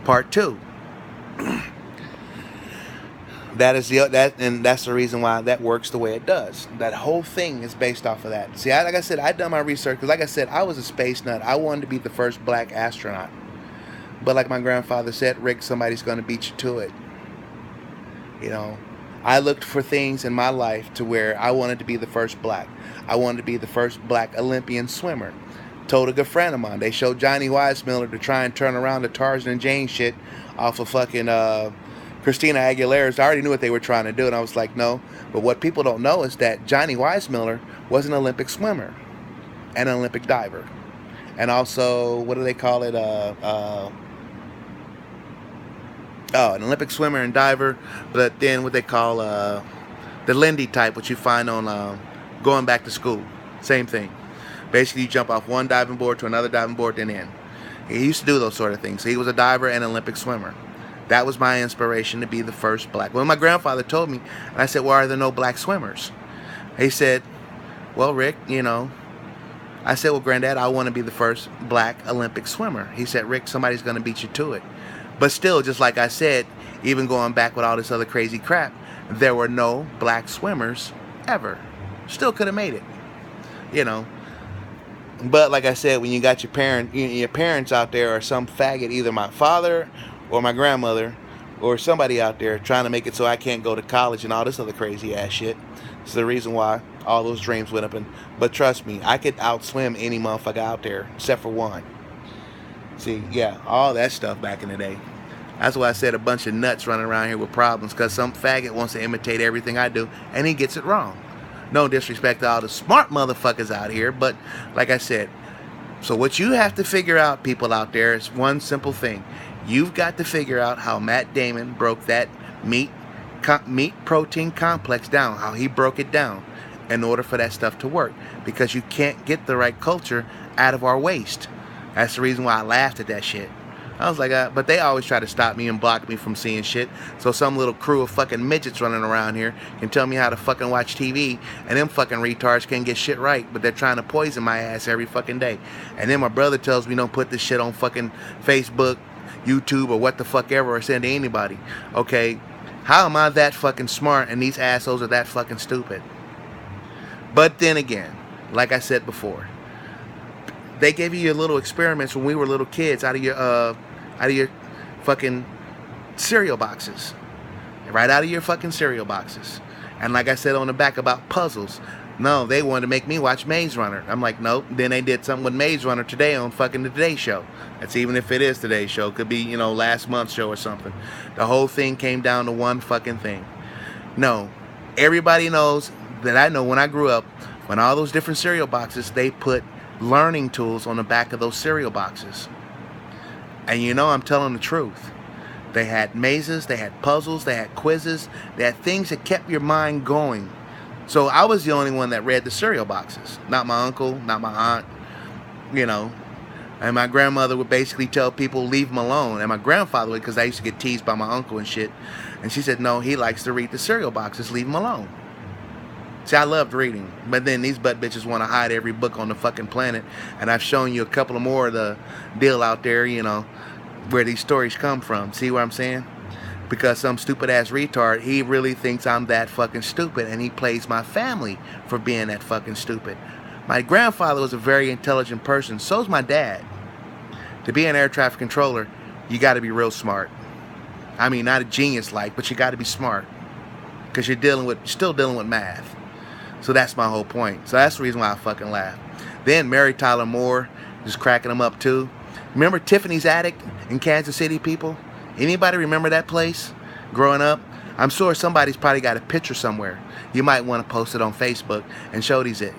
Part 2. That's the reason why that works the way it does. That whole thing is based off of that. See, like I said, I done my research because, like I said, I was a space nut. I wanted to be the first black astronaut. But like my grandfather said, Rick, somebody's going to beat you to it. You know, I looked for things in my life to where I wanted to be the first black. I wanted to be the first black Olympian swimmer. Told a good friend of mine. They showed Johnny Weissmuller to try and turn around the Tarzan and Jane shit off of fucking Christina Aguilera's. I already knew what they were trying to do, and I was like, no. But what people don't know is that Johnny Weissmuller was an Olympic swimmer and an Olympic diver. And also, what do they call it? An Olympic swimmer and diver, but then what they call the Lindy type, which you find on going back to school. Same thing. Basically, you jump off one diving board to another diving board, then in. He used to do those sort of things. So he was a diver and an Olympic swimmer. That was my inspiration to be the first black. When my grandfather told me, and I said, why are there no black swimmers? He said, well, Rick, you know. I said, well, Granddad, I want to be the first black Olympic swimmer. He said, Rick, somebody's going to beat you to it. But still, just like I said, even going back with all this other crazy crap, there were no black swimmers ever. Still could have made it, you know. But like I said, when you got your parents out there, or some faggot, either my father or my grandmother or somebody out there trying to make it so I can't go to college and all this other crazy ass shit, it's the reason why all those dreams went up. But trust me, I could outswim any motherfucker out there except for one. See, yeah, all that stuff back in the day. That's why I said a bunch of nuts running around here with problems, because some faggot wants to imitate everything I do, and he gets it wrong. No disrespect to all the smart motherfuckers out here, but like I said, so what you have to figure out, people out there, is one simple thing. You've got to figure out how Matt Damon broke that meat protein complex down, how he broke it down in order for that stuff to work, because you can't get the right culture out of our waste. That's the reason why I laughed at that shit. I was like, but they always try to stop me and block me from seeing shit. So some little crew of fucking midgets running around here can tell me how to fucking watch TV, and them fucking retards can't get shit right, but they're trying to poison my ass every fucking day. And then my brother tells me don't put this shit on fucking Facebook, YouTube, or what the fuck ever, or send to anybody. Okay, how am I that fucking smart and these assholes are that fucking stupid? But then again, like I said before, they gave you your little experiments when we were little kids out of your fucking cereal boxes. Right out of your fucking cereal boxes. And like I said on the back about puzzles, no, they wanted to make me watch Maze Runner. I'm like, nope. Then they did something with Maze Runner today on fucking the Today Show. That's even if it is Today's Show. Could be, you know, last month's show or something. The whole thing came down to one fucking thing. No, everybody knows that I know when I grew up, when all those different cereal boxes, they put learning tools on the back of those cereal boxes. And you know I'm telling the truth. They had mazes, they had puzzles, they had quizzes, they had things that kept your mind going. So I was the only one that read the cereal boxes. Not my uncle, not my aunt, you know. And my grandmother would basically tell people, leave them alone. And my grandfather would, because I used to get teased by my uncle and shit. And she said, no, he likes to read the cereal boxes, leave him alone. See, I loved reading, but then these butt bitches want to hide every book on the fucking planet, and I've shown you a couple of more of the deal out there, you know, where these stories come from. See what I'm saying? Because some stupid-ass retard, he really thinks I'm that fucking stupid, and he plays my family for being that fucking stupid. My grandfather was a very intelligent person, so's my dad. To be an air traffic controller, you got to be real smart. I mean, not a genius-like, but you got to be smart, because you're still dealing with math. So that's my whole point. So that's the reason why I fucking laugh. Then Mary Tyler Moore, just cracking them up too. Remember Tiffany's Attic in Kansas City, people? Anybody remember that place growing up? I'm sure somebody's probably got a picture somewhere. You might want to post it on Facebook and show these it.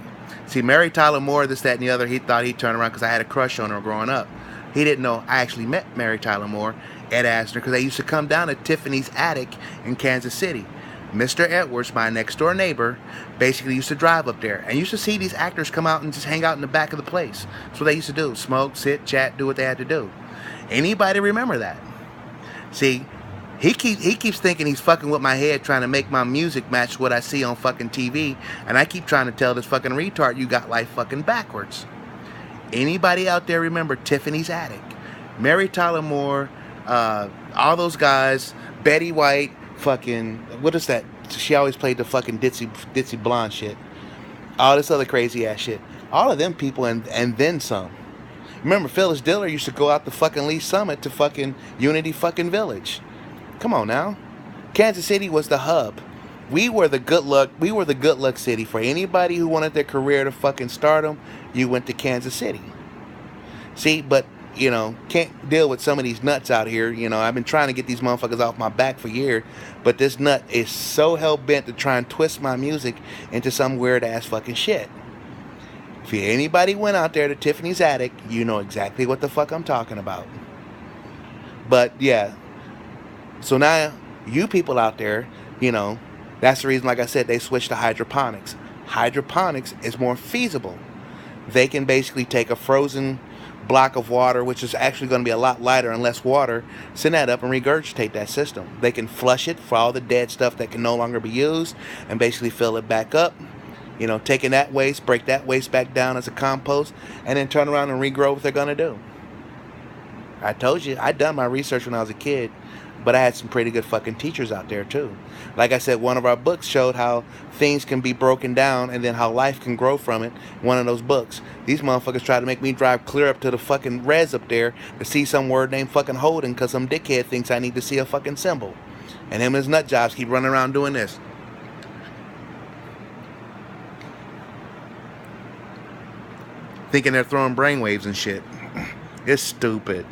See, Mary Tyler Moore, this, that, and the other, he thought he'd turn around because I had a crush on her growing up. He didn't know I actually met Mary Tyler Moore, Ed Asner, because they used to come down to Tiffany's Attic in Kansas City. Mr. Edwards, my next door neighbor, basically used to drive up there and used to see these actors come out and just hang out in the back of the place. That's what they used to do. Smoke, sit, chat, do what they had to do. Anybody remember that? See, he keeps thinking he's fucking with my head, trying to make my music match what I see on fucking TV, and I keep trying to tell this fucking retard you got life fucking backwards. Anybody out there remember Tiffany's Attic? Mary Tyler Moore All those guys, Betty White, fucking, what is that? She always played the fucking ditzy blonde shit. All this other crazy ass shit. All of them people and then some. Remember, Phyllis Diller used to go out to fucking Lee Summit to fucking Unity fucking Village. Come on now. Kansas City was the hub. We were the good luck. We were the good luck city for anybody who wanted their career to fucking stardom. You went to Kansas City. See, but you know, can't deal with some of these nuts out here. You know, I've been trying to get these motherfuckers off my back for years, but this nut is so hell bent to try and twist my music into some weird ass fucking shit. If anybody went out there to Tiffany's Attic, you know exactly what the fuck I'm talking about. But yeah, so now you people out there, you know, that's the reason, like I said, they switched to hydroponics. Hydroponics is more feasible. They can basically take a frozen block of water, which is actually going to be a lot lighter and less water, send that up and regurgitate that system. They can flush it for all the dead stuff that can no longer be used and basically fill it back up. You know, taking that waste, break that waste back down as a compost, and then turn around and regrow what they're going to do. I told you, I'd done my research when I was a kid, but I had some pretty good fucking teachers out there too. Like I said, one of our books showed how things can be broken down and then how life can grow from it. One of those books. These motherfuckers try to make me drive clear up to the fucking res up there to see some word named fucking Holden because some dickhead thinks I need to see a fucking symbol. And him and his nut jobs keep running around doing this. Thinking they're throwing brainwaves and shit. It's stupid.